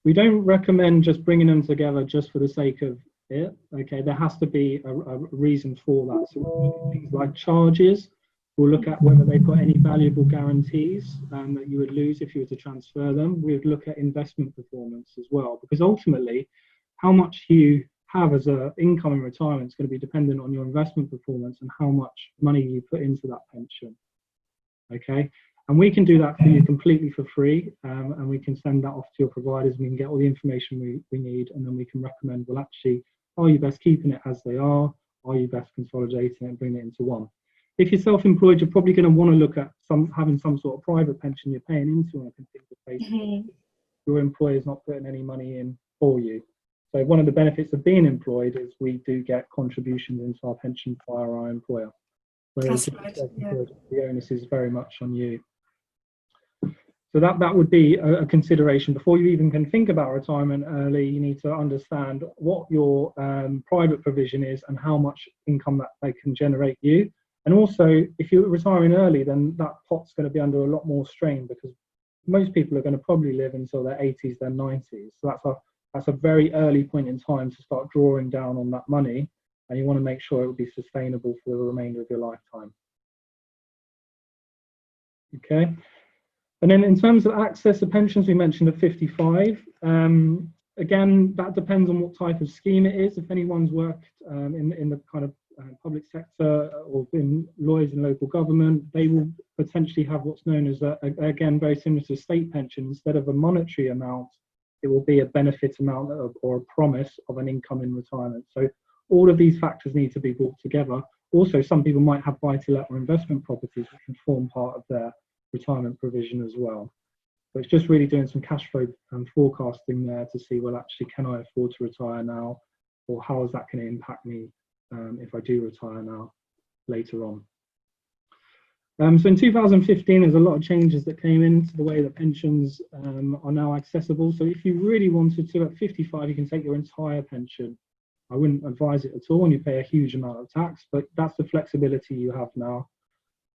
We don't recommend just bringing them together just for the sake of it. Okay, there has to be a reason for that. So we'll look at things like charges. We'll look at whether they've got any valuable guarantees that you would lose if you were to transfer them. We would look at investment performance as well, because ultimately, how much you have as an income in retirement is going to be dependent on your investment performance and how much money you put into that pension. Okay, and we can do that for you completely for free, and we can send that off to your providers. We can get all the information we need, and then we can recommend, well, actually, are you best keeping it as they are? Are you best consolidating it and bringing it into one? If you're self-employed, you're probably going to want to look at having some sort of private pension you're paying into on a continuous basis. Mm-hmm. Your employer's not putting any money in for you. So one of the benefits of being employed is we do get contributions into our pension via our employer. Whereas the onus is very much on you. So that would be a consideration. Before you even can think about retirement early, you need to understand what your private provision is and how much income that they can generate you. And also, if you're retiring early, then that pot's going to be under a lot more strain, because most people are going to probably live until their 80s, their 90s. So that's a very early point in time to start drawing down on that money, and you want to make sure it will be sustainable for the remainder of your lifetime. Okay. And then in terms of access to pensions, we mentioned at 55. Again, that depends on what type of scheme it is. If anyone's worked in the kind of public sector or in lawyers in local government, they will potentially have what's known as, again, very similar to a state pension. Instead of a monetary amount, it will be a benefit amount or a promise of an income in retirement. So all of these factors need to be brought together. Also, some people might have buy-to-let or investment properties which can form part of their retirement provision as well. But it's just really doing some cash flow and forecasting there to see, well, actually, can I afford to retire now? Or how is that going to impact me if I do retire now later on? So in 2015, there's a lot of changes that came into the way that pensions are now accessible. So if you really wanted to, at 55, you can take your entire pension. I wouldn't advise it at all, and you pay a huge amount of tax, but that's the flexibility you have now.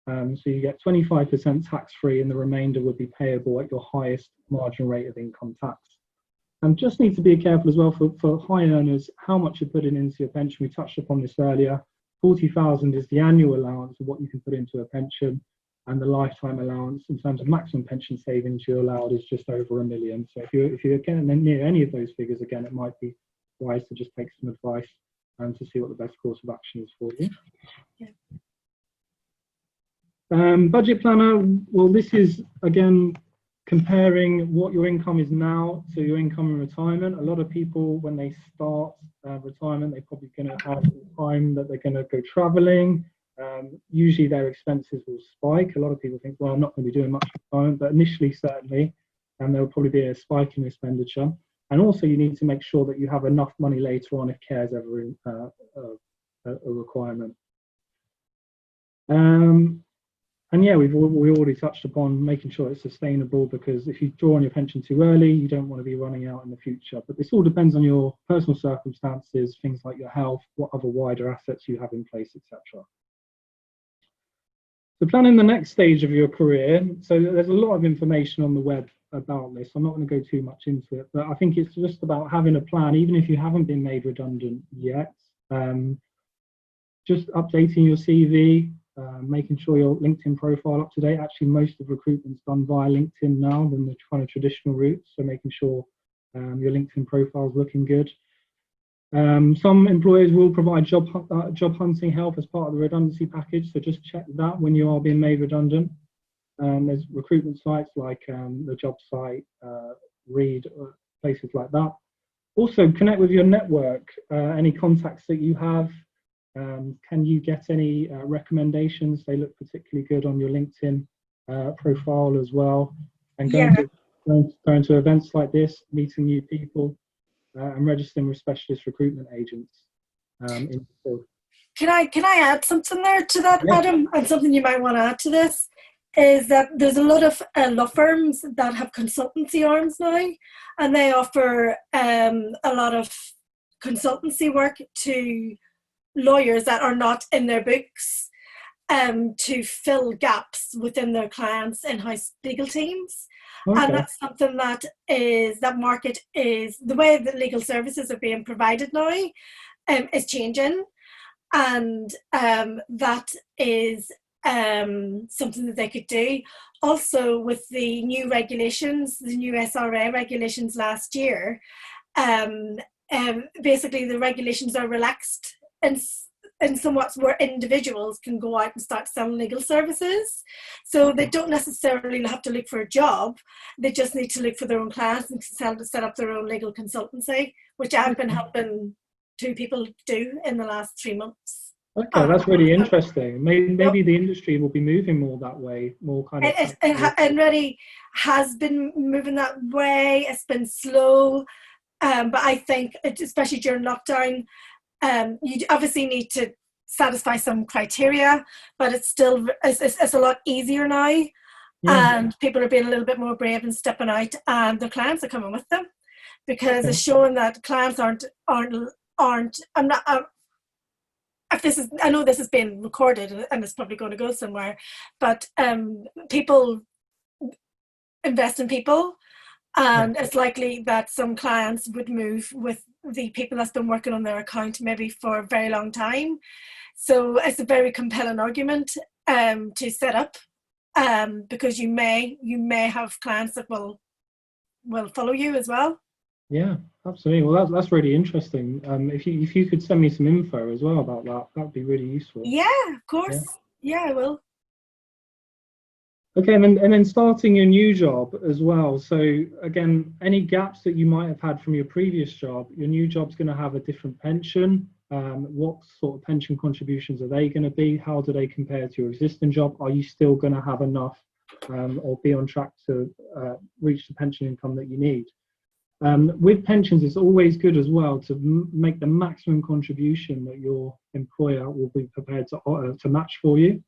So you get 25% tax-free, and the remainder would be payable at your highest marginal rate of income tax. And just need to be careful as well for high earners, how much you're putting into your pension. We touched upon this earlier. 40,000 is the annual allowance of what you can put into a pension, and the lifetime allowance in terms of maximum pension savings you're allowed is just over $1 million. So if you're getting near any of those figures, again, it might be wise to just take some advice and to see what the best course of action is for you. Yeah. Budget planner, well, this is, again, comparing what your income is now to your income in retirement. A lot of people, when they start retirement, they're probably going to have time that they're going to go traveling. Usually their expenses will spike. A lot of people think, well, I'm not going to be doing much retirement, but initially, certainly, there will probably be a spike in expenditure. And also, you need to make sure that you have enough money later on if care is ever a requirement. And yeah, we already touched upon making sure it's sustainable, because if you draw on your pension too early, you don't want to be running out in the future. But this all depends on your personal circumstances, things like your health, what other wider assets you have in place, etc. So planning the next stage of your career. So there's a lot of information on the web about this. I'm not going to go too much into it, but I think it's just about having a plan, even if you haven't been made redundant yet. Just updating your CV, making sure your LinkedIn profile up to date. Actually, most of recruitment's done via LinkedIn now than the kind of traditional routes. So making sure your LinkedIn profile is looking good. Some employers will provide job hunting help as part of the redundancy package. So just check that when you are being made redundant. There's recruitment sites like the job site, Reed, places like that. Also, connect with your network, any contacts that you have. Can you get any recommendations? They look particularly good on your LinkedIn profile as well. And going to events like this, meeting new people, and registering with specialist recruitment agents in the field. Can I add something there to that, Yeah. Adam? And something you might want to add to this is that there's a lot of law firms that have consultancy arms now, and they offer a lot of consultancy work to lawyers that are not in their books, to fill gaps within their clients' in-house legal teams. Okay. And that's something that market is, the way that legal services are being provided now is changing. And that is something that they could do. Also, with the new regulations, the new SRA regulations last year, basically the regulations are relaxed and somewhat where individuals can go out and start selling legal services. So they don't necessarily have to look for a job. They just need to look for their own clients and set up their own legal consultancy, which I've been helping 2 people do in the last 3 months. Okay, that's really interesting. Maybe the industry will be moving more that way, more kind of. It really has been moving that way. It's been slow, but I think, especially during lockdown, you obviously need to satisfy some criteria, but it's a lot easier now, and people are being a little bit more brave and stepping out, and their clients are coming with them, because it's showing that clients aren't. I'm not. I know this is being recorded and it's probably going to go somewhere, but people invest in people, and it's likely that some clients would move with the people that's been working on their account maybe for a very long time. So it's a very compelling argument to set up, because you may have clients that will follow you as well. Yeah, absolutely. Well, that's really interesting. If you could send me some info as well about that, that'd be really useful. Yeah, of course. Yeah, I will. Okay, and then starting your new job as well. So again, any gaps that you might have had from your previous job, your new job's going to have a different pension. What sort of pension contributions are they going to be? How do they compare to your existing job? Are you still going to have enough or be on track to reach the pension income that you need? With pensions, it's always good as well to make the maximum contribution that your employer will be prepared to match for you.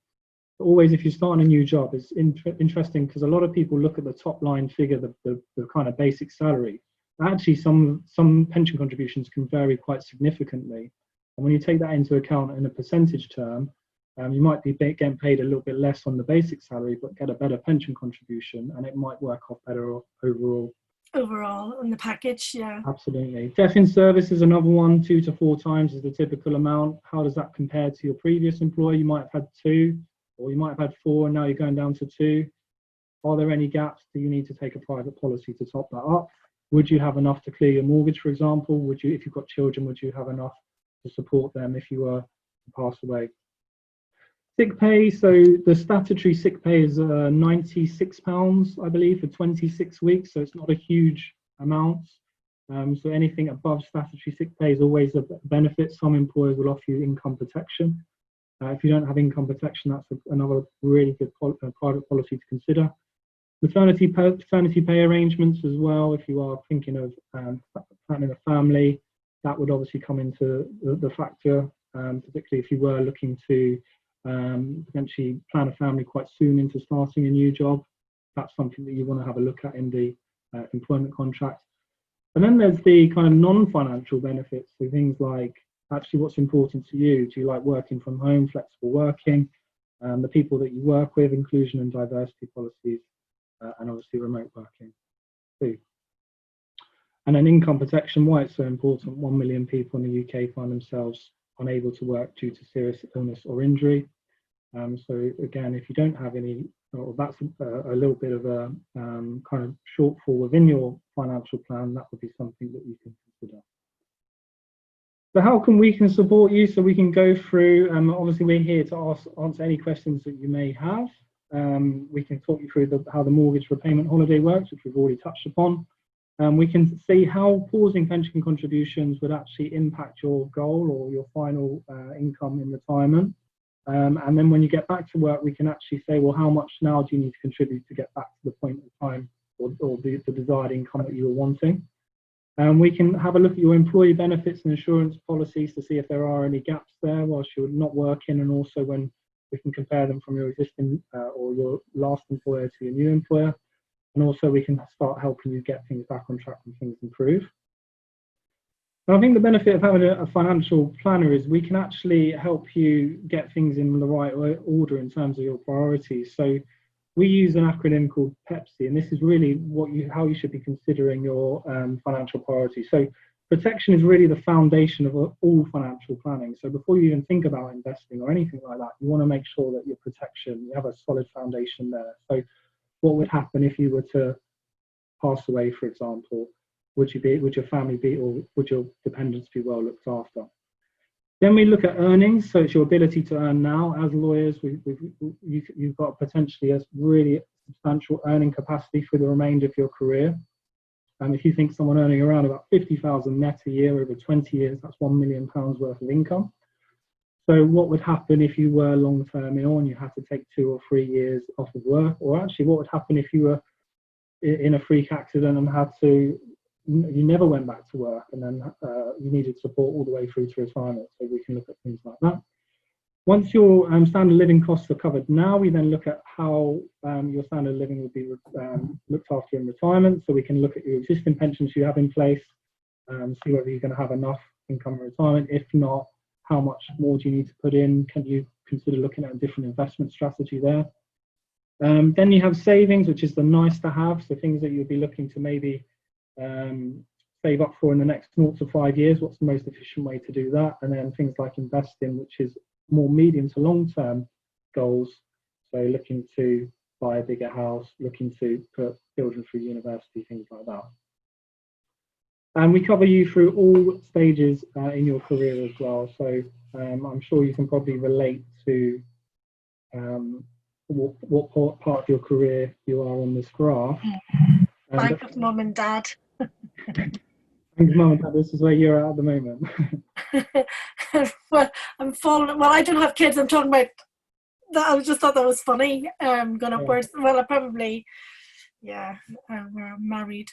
But always, if you're starting a new job, it's interesting because a lot of people look at the top line figure, the kind of basic salary. Actually, some pension contributions can vary quite significantly. And when you take that into account in a percentage term, you might be getting paid a little bit less on the basic salary, but get a better pension contribution, and it might work off better overall. Overall on the package, yeah. Absolutely. Death in service is another one. 2 to 4 times is the typical amount. How does that compare to your previous employer? You might have had 2, or you might have had 4, and now you're going down to 2. Are there any gaps? Do you need to take a private policy to top that up? Would you have enough to clear your mortgage, for example? Would you, if you've got children, would you have enough to support them if you were to pass away? Sick pay, so the statutory sick pay is £96, I believe, for 26 weeks, so it's not a huge amount. So anything above statutory sick pay is always a benefit. Some employers will offer you income protection. If you don't have income protection, that's another really good private policy to consider. Maternity pay arrangements as well, if you are thinking of planning a family, that would obviously come into the factor, particularly if you were looking to potentially plan a family quite soon into starting a new job. That's something that you want to have a look at in the employment contract. And then there's the kind of non-financial benefits, so things like actually what's important to you. Do you like working from home, flexible working, the people that you work with, inclusion and diversity policies, and obviously remote working too. And then income protection, why it's so important. 1 million people in the UK find themselves unable to work due to serious illness or injury. So again, if you don't have any, or that's a little bit of a kind of shortfall within your financial plan, that would be something that you can consider. So how can we support you? So we can go through, obviously we're here to answer any questions that you may have. We can talk you through how the mortgage repayment holiday works, which we've already touched upon. We can see how pausing pension contributions would actually impact your goal or your final income in retirement. And then when you get back to work, we can actually say, well, how much now do you need to contribute to get back to the point of time or the desired income that you were wanting? We can have a look at your employee benefits and insurance policies to see if there are any gaps there whilst you're not working, and also when we can compare them from your existing or your last employer to your new employer. And also we can start helping you get things back on track when things improve. And I think the benefit of having a financial planner is we can actually help you get things in the right order in terms of your priorities. So we use an acronym called PEPSI, and this is really how you should be considering your financial priorities. So protection is really the foundation of all financial planning. So before you even think about investing or anything like that, you want to make sure that your protection, you have a solid foundation there. So what would happen if you were to pass away, for example? Would your family be, or would your dependents be well looked after? Then we look at earnings, so it's your ability to earn now. As lawyers, you've got potentially a really substantial earning capacity for the remainder of your career. If you think someone earning around about 50,000 net a year over 20 years, that's £1 million worth of income. So what would happen if you were long-term ill and you had to take 2 or 3 years off of work? Or actually, what would happen if you were in a freak accident and you never went back to work, and then you needed support all the way through to retirement? So we can look at things like that. Once your standard living costs are covered now, we then look at how your standard living will be looked after in retirement. So we can look at your existing pensions you have in place, see whether you're going to have enough income in retirement. If not, how much more do you need to put in? Can you consider looking at a different investment strategy there? Then you have savings, which is the nice to have. So things that you'll be looking to maybe save up for in the next 0 to 5 years. What's the most efficient way to do that? And then things like investing, which is more medium to long-term goals. So looking to buy a bigger house, looking to put children through university, things like that. And we cover you through all stages in your career as well. So I'm sure you can probably relate to what part of your career you are on this graph. Like with mum and dad. Thanks, Mum and Dad. This is where you're at the moment. Well, I don't have kids. I'm talking about that. I just thought that was funny. Going upwards. Yeah. Well, I probably, we're married.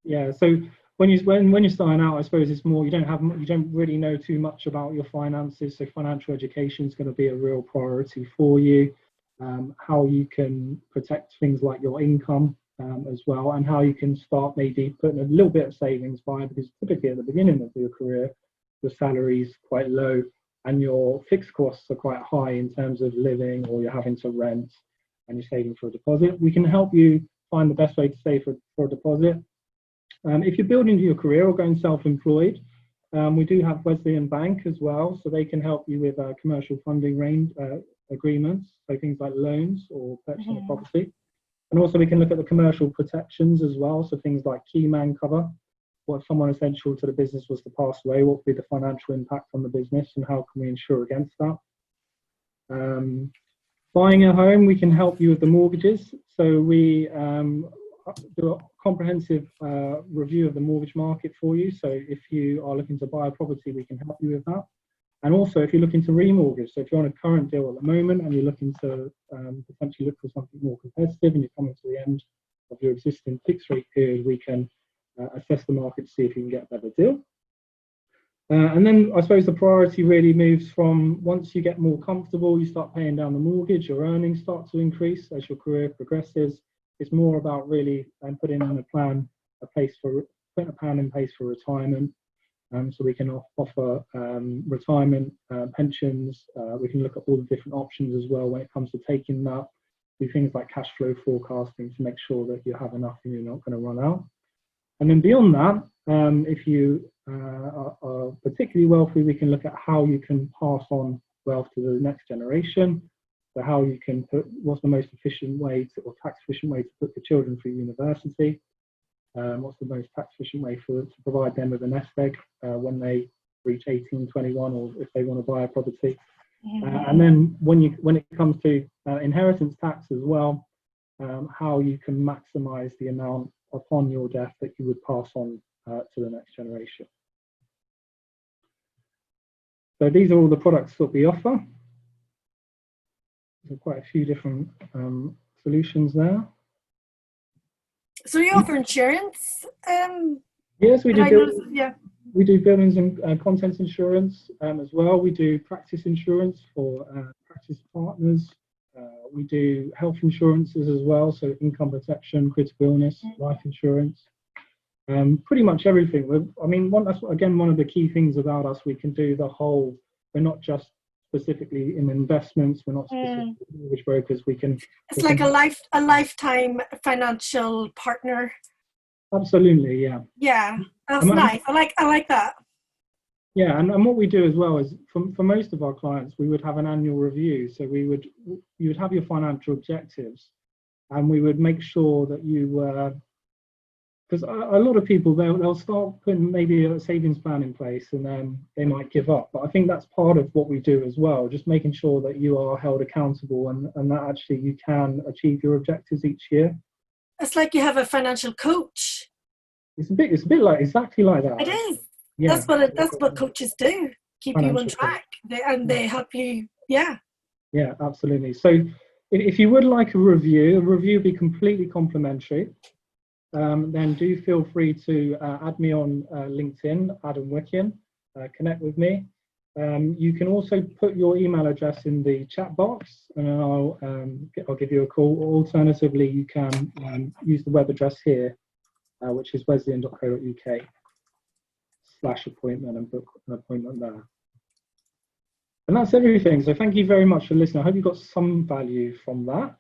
Yeah. So when you're starting out, I suppose it's more you don't really know too much about your finances. So financial education is going to be a real priority for you. How you can protect things like your income as well, and how you can start maybe putting a little bit of savings by, because typically at the beginning of your career, your salary is quite low and your fixed costs are quite high in terms of living, or you're having to rent and you're saving for a deposit. We can help you find the best way to save for a deposit. If you're building your career or going self-employed, we do have Wesleyan Bank as well, so they can help you with commercial funding range agreements, so things like loans or purchasing a property. And also we can look at the commercial protections as well, so things like key man cover. What if someone essential to the business was to pass away? What would be the financial impact on the business, and how can we insure against that? Buying a home, we can help you with the mortgages. So we do a comprehensive review of the mortgage market for you. So if you are looking to buy a property, we can help you with that. And also if you're looking to remortgage, so if you're on a current deal at the moment and you're looking to potentially look for something more competitive and you're coming to the end of your existing fixed rate period, we can assess the market to see if you can get a better deal. And then I suppose the priority really moves from, once you get more comfortable, you start paying down the mortgage, your earnings start to increase as your career progresses. It's more about really putting in a plan in place for retirement. So we can offer retirement pensions. We can look at all the different options as well when it comes to taking that. Do things like cash flow forecasting to make sure that you have enough and you're not going to run out. And then beyond that, if you are particularly wealthy, we can look at how you can pass on wealth to the next generation. So how you can what's the most efficient way or tax efficient way to put the children through university? What's the most tax efficient way to provide them with a nest egg when they reach 18, 21, or if they want to buy a property? And then when it comes to inheritance tax as well, how you can maximise the amount upon your death that you would pass on to the next generation. So these are all the products that we offer. There's quite a few different solutions there. So you offer insurance? Yes, we do. Yeah. We do buildings and contents insurance as well. We do practice insurance for practice partners. We do health insurances as well, so income protection, critical illness, life insurance. Pretty much everything. That's again one of the key things about us. We can do the whole. We're not just specifically in investments. We're not specifically mortgage brokers. It's like a lifetime financial partner. Absolutely, yeah. Yeah, that's nice. I like that. Yeah, and what we do as well is for most of our clients, we would have an annual review. So you would have your financial objectives, and we would make sure that you were, because a lot of people they'll start putting maybe a savings plan in place and then they might give up. But I think that's part of what we do as well, just making sure that you are held accountable and that actually you can achieve your objectives each year. It's like you have a financial coach. It's a bit like exactly like that. It is. Yeah. That's what coaches do. Keep you on track. They help you. Yeah. Yeah, absolutely. So if you would like a review would be completely complimentary. Then do feel free to add me on LinkedIn, Adam Wicken, connect with me. You can also put your email address in the chat box and I'll give you a call. Alternatively, you can use the web address here, which is wesleyan.co.uk/appointment and book an appointment there. And that's everything. So thank you very much for listening. I hope you got some value from that.